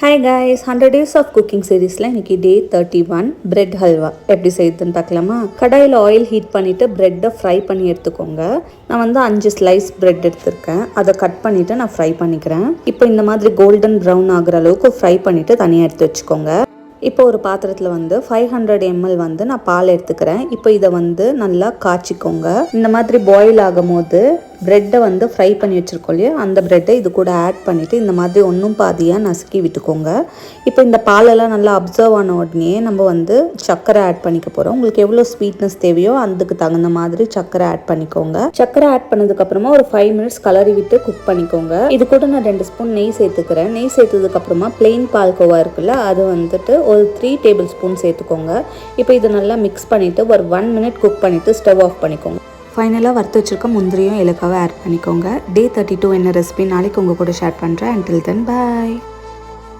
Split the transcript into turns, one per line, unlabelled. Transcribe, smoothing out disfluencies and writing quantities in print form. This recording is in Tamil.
Hi guys, 100 days of cooking seriesல இன்னைக்கு டே 31 பிரெட் ஹல்வா எப்படி செய்யுதுன்னு பார்க்கலாமா? கடாயில் ஆயில் ஹீட் பண்ணிட்டு பிரெட்டை ஃப்ரை பண்ணி எடுத்துக்கோங்க. நான் வந்து 5 ஸ்லைஸ் பிரெட் எடுத்திருக்கேன். அதை கட் பண்ணிட்டு நான் ஃப்ரை பண்ணிக்கிறேன். இப்போ இந்த மாதிரி கோல்டன் ப்ரௌன் ஆகுற அளவுக்கு ஃப்ரை பண்ணிட்டு தனியாக எடுத்து வச்சுக்கோங்க. இப்போ ஒரு பாத்திரத்தில் வந்து 500 ml வந்து நான் பால் எடுத்துக்கிறேன். இப்போ இதை வந்து நல்லா காய்ச்சிக்கோங்க. இந்த மாதிரி பாயில் ஆகும் போது பிரெட்டை வந்து ஃப்ரை பண்ணி வச்சுருக்கோம் இல்லையா, அந்த பிரெட்டை இது கூட ஆட் பண்ணிவிட்டு இந்த மாதிரி ஒன்றும் பாதியாக நசுக்கி விட்டுக்கோங்க. இப்போ இந்த பாலெல்லாம் நல்லா அப்சர்வ் ஆன உடனே நம்ம வந்து சர்க்கரை ஆட் பண்ணிக்க போகிறோம். உங்களுக்கு எவ்வளோ ஸ்வீட்னஸ் தேவையோ அதுக்கு தகுந்த மாதிரி சர்க்கரை ஆட் பண்ணிக்கோங்க. சர்க்கரை ஆட் பண்ணதுக்கப்புறமா ஒரு 5 minutes கலரி விட்டு குக் பண்ணிக்கோங்க. இது கூட நான் 2 ஸ்பூன் நெய் சேர்த்துக்கிறேன். நெய் சேர்த்ததுக்கப்புறமா பிளெயின் பால்கோவா இருக்குல்ல, அது வந்துட்டு ஒரு 3 tablespoon சேர்த்துக்கோங்க. இப்போ இதை நல்லா மிக்ஸ் பண்ணிவிட்டு ஒரு 1 minute குக் பண்ணிவிட்டு ஸ்டவ் ஆஃப் பண்ணிக்கோங்க. ஃபைனலாக வறுத்து வச்சுருக்க முந்திரியும் ஏலக்காவை ஆட் பண்ணிக்கோங்க. டே 32 என்ன ரெசிபி நாளைக்கு உங்கள் கூட ஷேர் பண்ணுறேன். until then bye.